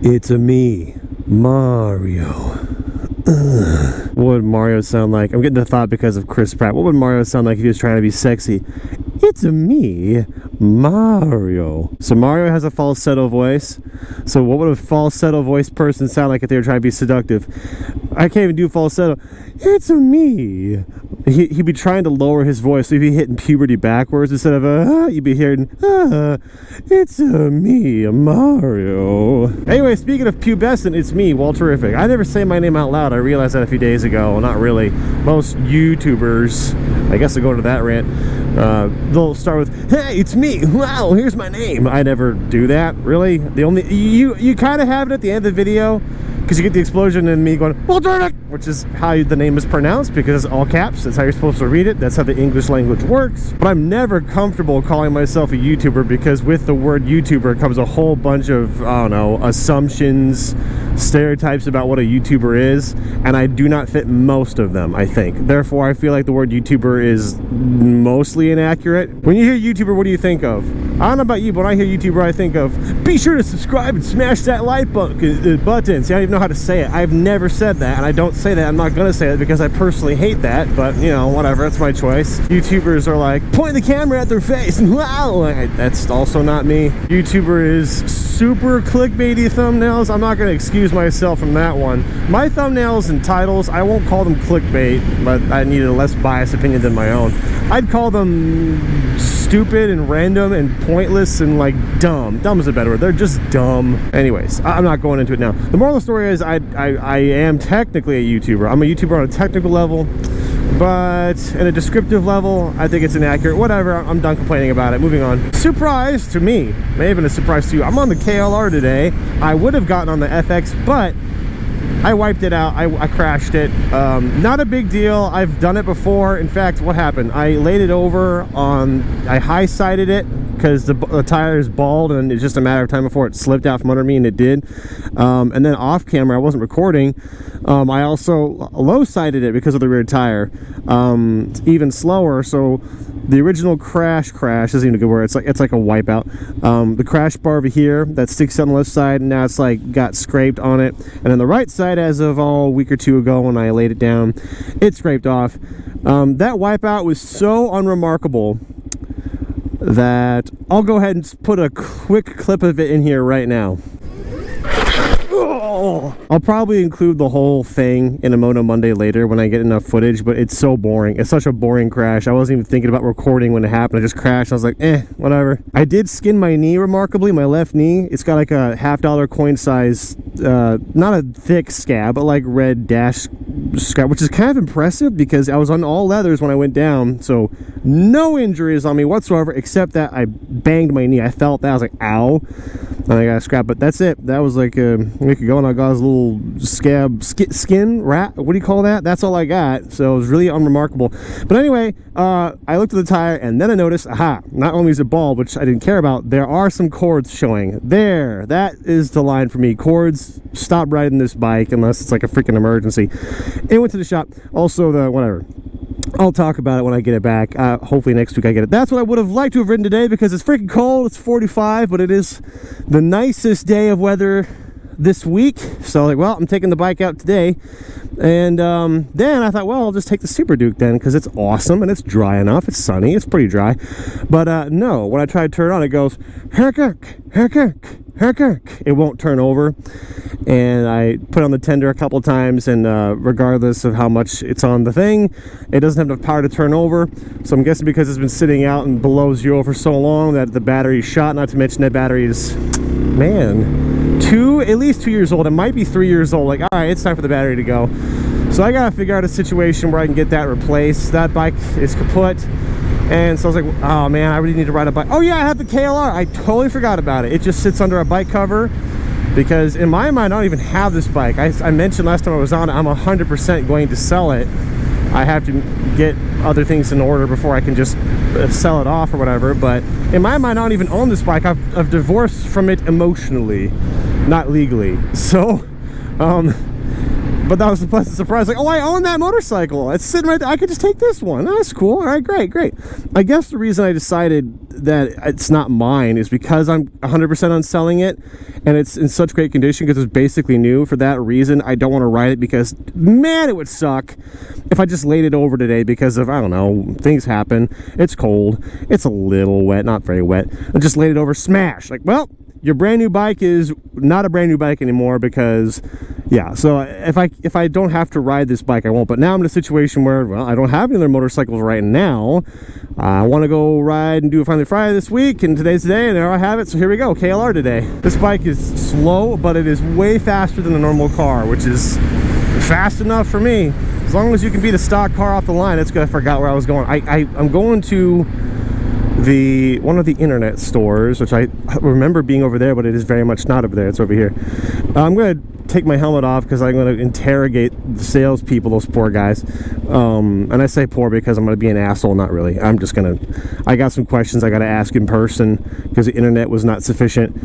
It's a me, Mario. What would Mario sound like? I'm getting the thought because of Chris Pratt. What would Mario sound like if he was trying to be sexy? It's a me, Mario. So Mario has a falsetto voice. So what would a falsetto voice person sound like if they were trying to be seductive? I can't even do falsetto. It's a me. He'd be trying to lower his voice, so he'd be hitting puberty backwards instead of you'd be hearing it's me, Mario. Anyway, speaking of pubescent, it's me, Walterific. I never say my name out loud. I realized that a few days ago. Well, not really. Most YouTubers, I guess I go to that rant, they'll start with, hey, it's me, wow, here's my name. I never do that, really. The only you kind of have it at the end of the video, because you get the explosion and me going, Walterific, which is how the name is pronounced, because it's all caps. That's how you're supposed to read it. That's how the English language works. But I'm never comfortable calling myself a YouTuber, because with the word YouTuber comes a whole bunch of, I don't know, assumptions, stereotypes about what a YouTuber is, and I do not fit most of them, I think. Therefore, I feel like the word YouTuber is mostly inaccurate. When you hear YouTuber, what do you think of? I don't know about you, but when I hear YouTuber, I think of, be sure to subscribe and smash that like button. See, I don't even know how to say it. I've never said that, and I don't say that. I'm not going to say it because I personally hate that, but, you know, whatever. That's my choice. YouTubers are like, point the camera at their face. Wow! That's also not me. YouTuber is super clickbaity thumbnails. I'm not going to excuse myself from that one. My thumbnails and titles, I won't call them clickbait, but I need a less biased opinion than my own. I'd call them stupid and random and pointless and like dumb. Dumb is a better word. They're just dumb. Anyways, I'm not going into it now. The moral of the story is I am technically a YouTuber. I'm a YouTuber on a technical level, but in a descriptive level, I think it's inaccurate. Whatever, I'm done complaining about it. Moving on. Surprise to me. May have been a surprise to you. I'm on the KLR today. I would have gotten on the FX, but I wiped it out. I crashed it. Not a big deal. I've done it before. In fact, what happened? I laid it over on, I high-sided it because the tire is bald, and it's just a matter of time before it slipped out from under me, and it did. And then off camera, I wasn't recording. I also low-sided it because of the rear tire. Even slower, so the original crash isn't even a good word. It's like a wipeout. The crash bar over here that sticks on the left side, and now it's like got scraped on it. And on the right side, as of a week or two ago when I laid it down, it scraped off. That wipeout was so unremarkable that I'll go ahead and put a quick clip of it in here right now. I'll probably include the whole thing in a Moto Monday later when I get enough footage, but it's so boring. It's such a boring crash. I wasn't even thinking about recording when it happened. I just crashed. I was like, whatever. I did skin my knee remarkably, my left knee. It's got like a $50 coin size, not a thick scab, but like red dash scab, which is kind of impressive because I was on all leathers when I went down, so no injuries on me whatsoever, except that I banged my knee. I felt that. I was like, ow. And I got a scrap, but that's it. That was like a week ago, and I got his little scab, skin, rat, what do you call that? That's all I got, so it was really unremarkable. But anyway, I looked at the tire, and then I noticed, not only is it bald, which I didn't care about, there are some cords showing. There, that is the line for me. Cords, stop riding this bike unless it's like a freaking emergency. And went to the shop. Also, whatever. I'll talk about it when I get it back. Hopefully next week I get it. That's what I would have liked to have ridden today because it's freaking cold. It's 45, but it is the nicest day of weather this week. So like, well, I'm taking the bike out today. And then I thought, well, I'll just take the Super Duke then because it's awesome and it's dry enough. It's sunny. It's pretty dry. But no, when I try to turn it on, it goes, it won't turn over. And I put on the tender a couple times, and regardless of how much it's on the thing, it doesn't have enough power to turn over. So I'm guessing because it's been sitting out and below zero for so long that the battery's shot. Not to mention that battery is, man, at least 2 years old. It might be 3 years old. Like, all right, it's time for the battery to go. So I gotta figure out a situation where I can get that replaced. That bike is kaput. And so I was like, oh man, I really need to ride a bike. Oh yeah, I have the KLR. I totally forgot about it. It just sits under a bike cover because in my mind, I don't even have this bike. I mentioned last time I was on it, I'm 100% going to sell it. I have to get other things in order before I can just sell it off or whatever. But in my mind, I don't even own this bike. I've divorced from it emotionally, not legally. So, But that was a pleasant surprise. Like, oh, I own that motorcycle. It's sitting right there. I could just take this one. Oh, that's cool. All right, great. I guess the reason I decided that it's not mine is because I'm 100% on selling it, and it's in such great condition because it's basically new. For that reason, I don't want to ride it because, man, it would suck if I just laid it over today because of, I don't know, things happen. It's cold. It's a little wet, not very wet. I just laid it over, smash. Like, well, your brand new bike is not a brand new bike anymore because, yeah, so if I don't have to ride this bike, I won't. But now I'm in a situation where, well, I don't have any other motorcycles right now. I want to go ride and do a Finally Friday this week, and today's the day, and there I have it. So here we go, KLR today. This bike is slow, but it is way faster than a normal car, which is fast enough for me. As long as you can beat a stock car off the line. That's good. I forgot where I was going. I'm going to one of the internet stores, which I remember being over there, but it is very much not over there. It's over here. I'm going to take my helmet off because I'm going to interrogate the salespeople, those poor guys. And I say poor because I'm going to be an asshole. Not really. I'm just going to, I got some questions I got to ask in person because the internet was not sufficient.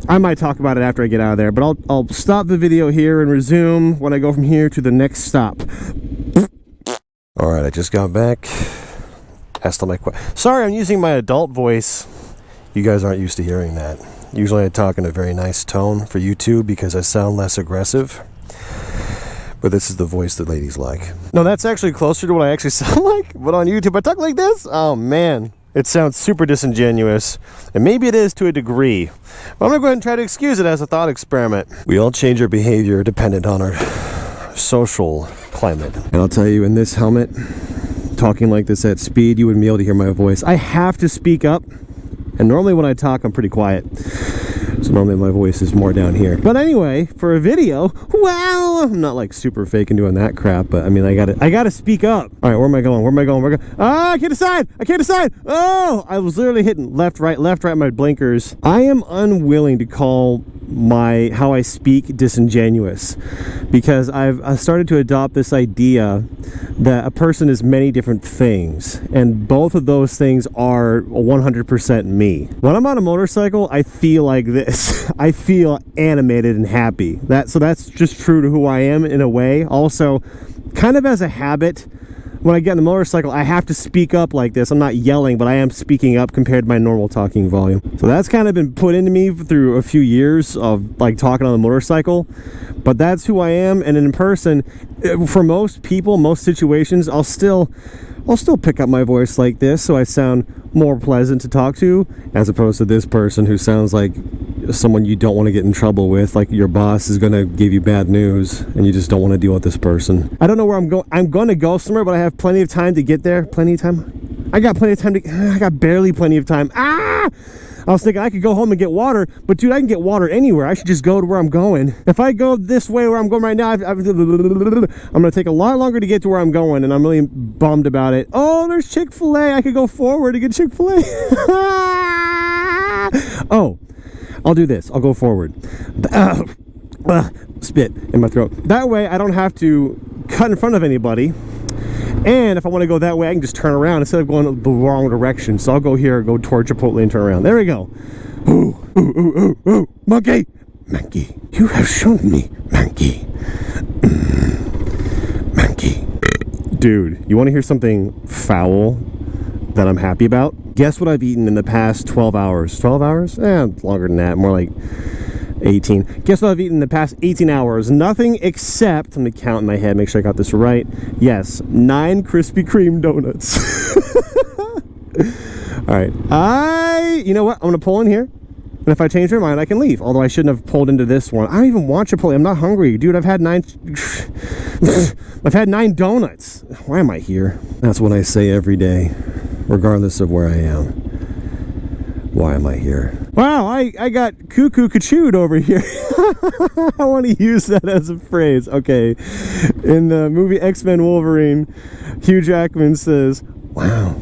I might talk about it after I get out of there, but I'll stop the video here and resume when I go from here to the next stop. All right, I just got back. Asked all my questions. Sorry, I'm using my adult voice. You guys aren't used to hearing that. Usually I talk in a very nice tone for YouTube because I sound less aggressive. But this is the voice that ladies like. No, that's actually closer to what I actually sound like. But on YouTube I talk like this? Oh man, it sounds super disingenuous. And maybe it is to a degree. But I'm gonna go ahead and try to excuse it as a thought experiment. We all change our behavior dependent on our social climate. And I'll tell you, in this helmet, talking like this at speed, you wouldn't be able to hear my voice. I have to speak up, and normally when I talk I'm pretty quiet, so normally my voice is more down here. But anyway, for a video, well, I'm not like super fake and doing that crap, but I mean, I gotta speak up. All right, where am I going? Ah, I can't decide. Oh, I was literally hitting left, right, my blinkers. I am unwilling to call how I speak disingenuous, because I've started to adopt this idea that a person is many different things, and both of those things are 100% me. When I'm on a motorcycle, I feel like this. I feel animated and happy. So that's just true to who I am in a way. Also, kind of as a habit, when I get on the motorcycle, I have to speak up like this. I'm not yelling, but I am speaking up compared to my normal talking volume. So that's kind of been put into me through a few years of like talking on the motorcycle. But that's who I am, and in person, for most people, most situations, I'll still pick up my voice like this, so I sound more pleasant to talk to, as opposed to this person who sounds like someone you don't want to get in trouble with, like your boss is going to give you bad news and you just don't want to deal with this person. I don't know where I'm going. I'm going to go somewhere, but I have plenty of time to get there. Plenty of time? I got plenty of time I got barely plenty of time. I was thinking I could go home and get water, but dude, I can get water anywhere. I should just go to where I'm going. If I go this way where I'm going right now, I'm going to take a lot longer to get to where I'm going, and I'm really bummed about it. Oh, there's Chick-fil-A. I could go forward to get Chick-fil-A. Oh, I'll do this. I'll go forward. Spit in my throat. That way, I don't have to cut in front of anybody. And if I want to go that way, I can just turn around instead of going the wrong direction. So I'll go here, go toward Chipotle and turn around. There we go. Ooh, monkey. Monkey, you have shown me, monkey. Monkey. Dude, you want to hear something foul that I'm happy about? Guess what I've eaten in the past 12 hours? 12 hours? Longer than that. More like 18. Guess what I've eaten in the past 18 hours? Nothing except, let me count in my head, make sure I got this right. Yes, 9 Krispy Kreme donuts. All right. You know what? I'm going to pull in here. And if I change my mind, I can leave. Although I shouldn't have pulled into this one. I don't even want Chipotle. I'm not hungry. Dude, I've had 9... I've had 9 donuts. Why am I here? That's what I say every day, regardless of where I am. Why am I here? Wow, I got cuckoo cachooed over here. I want to use that as a phrase. Okay. In the movie X-Men Wolverine, Hugh Jackman says, wow,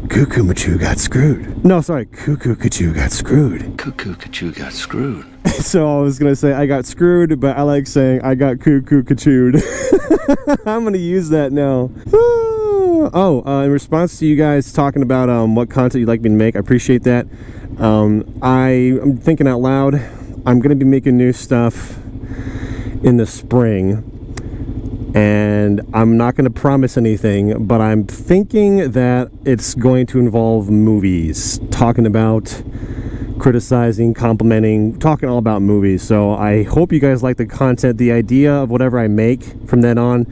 Cuckoo Machoo got screwed. No, sorry, Cuckoo Cachoo got screwed. Cuckoo Cachoo got screwed. So I was going to say I got screwed, but I like saying I got cuckoo cachooed. I'm going to use that now. In response to you guys talking about what content you'd like me to make, I appreciate that. I'm thinking out loud. I'm going to be making new stuff in the spring. And I'm not going to promise anything, but I'm thinking that it's going to involve movies, talking about, criticizing, complimenting, talking all about movies. So I hope you guys like the content, the idea of whatever I make from then on.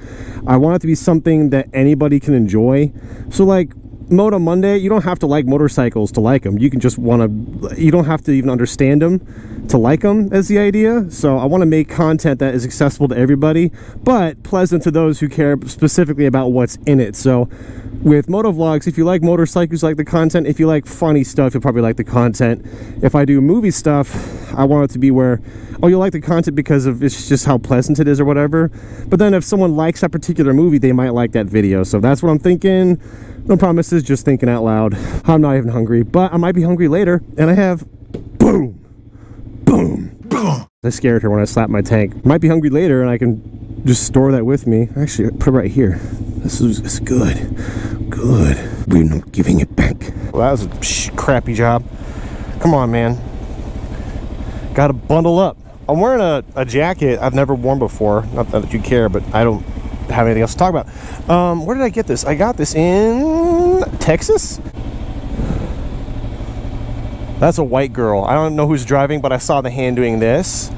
I want it to be something that anybody can enjoy. So like Moto Monday, you don't have to like motorcycles to like them. You can just you don't have to even understand them to like them, as the idea. So I want to make content that is accessible to everybody, but pleasant to those who care specifically about what's in it. So with moto vlogs, if you like motorcycles, you like the content. If you like funny stuff, you'll probably like the content. If I do movie stuff, I want it to be where, oh, you'll like the content because of it's just how pleasant it is or whatever. But then if someone likes that particular movie, they might like that video. So that's what I'm thinking. No promises, just thinking out loud. I'm not even hungry, but I might be hungry later. And I have, boom, boom, boom. I scared her when I slapped my tank. Might be hungry later, and I can just store that with me. Actually, put it right here. This is good. Good. We're not giving it back. Well, that was a crappy job. Come on, man. Gotta bundle up. I'm wearing a jacket I've never worn before. Not that you care, but I don't have anything else to talk about. Where did I get this? I got this in Texas. That's a white girl. I don't know who's driving, but I saw the hand doing this.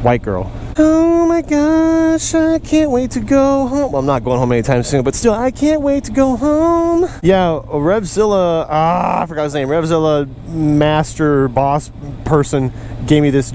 White girl. Oh my gosh, I can't wait to go home. Well, I'm not going home anytime soon, but still, I can't wait to go home. Yeah, Revzilla, I forgot his name. Revzilla master boss person gave me this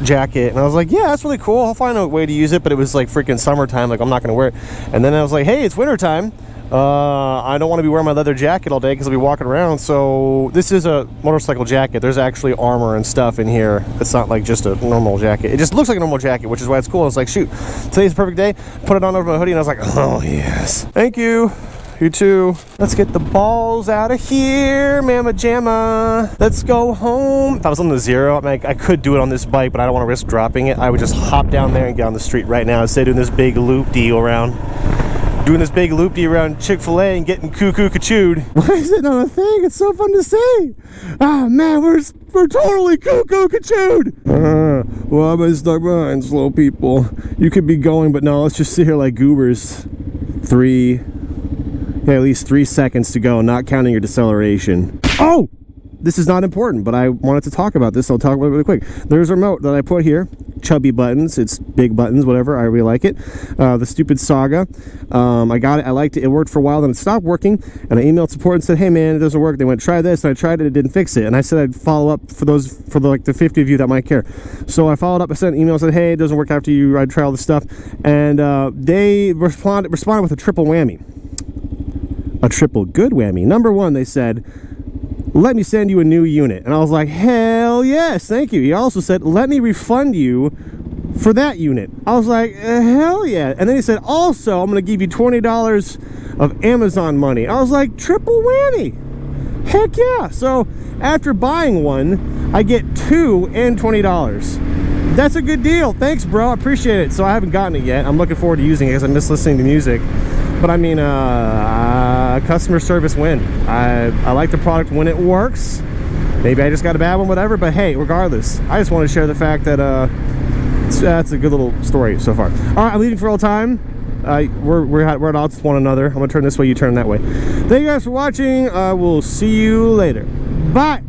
jacket, and I was like, yeah, that's really cool. I'll find a way to use it, but it was like freaking summertime. Like, I'm not going to wear it. And then I was like, hey, it's wintertime. I don't want to be wearing my leather jacket all day because I'll be walking around. So this is a motorcycle jacket. There's actually armor and stuff in here. It's not like just a normal jacket. It just looks like a normal jacket, which is why it's cool. I was like, shoot, today's the perfect day. Put it on over my hoodie, and I was like, oh yes, thank you. You too. Let's get the balls out of here, mamma jamma. Let's go home. If I was on the zero, I could do it on this bike, but I don't want to risk dropping it. I would just hop down there and get on the street right now instead of doing this big loop-de around. Doing this big loop-de around Chick-fil-A and getting cuckoo-cachooed. Why is it not a thing? It's so fun to say. Ah, man, we're totally cuckoo-cachooed. Well, I'm gonna stuck behind slow people. You could be going, but no, let's just sit here like goobers. At least 3 seconds to go, not counting your deceleration. Oh! This is not important, but I wanted to talk about this. So I'll talk about it really quick. There's a remote that I put here. Chubby buttons. It's big buttons, whatever. I really like it. The stupid Saga. I got it. I liked it. It worked for a while, then it stopped working. And I emailed support and said, hey, man, it doesn't work. They went, try this. And I tried it. It didn't fix it. And I said I'd follow up for the 50 of you that might care. So I followed up. I sent an email, said, hey, it doesn't work after you try all this stuff. And they responded with a triple whammy. A triple good whammy. Number one, they said, let me send you a new unit. And I was like, hell yes, thank you. He also said, let me refund you for that unit. I was like, hell yeah. And then he said, also, I'm going to give you $20 of Amazon money. I was like, triple whammy. Heck yeah. So after buying one, I get two and $20. That's a good deal. Thanks, bro. I appreciate it. So I haven't gotten it yet. I'm looking forward to using it because I miss listening to music. But I mean, customer service win. I like the product when it works. Maybe I just got a bad one, whatever. But hey, regardless, I just want to share the fact that that's a good little story so far. All right, I'm leaving for all time. We're at odds with one another. I'm gonna turn this way, you turn that way. Thank you guys for watching. I will see you later. Bye.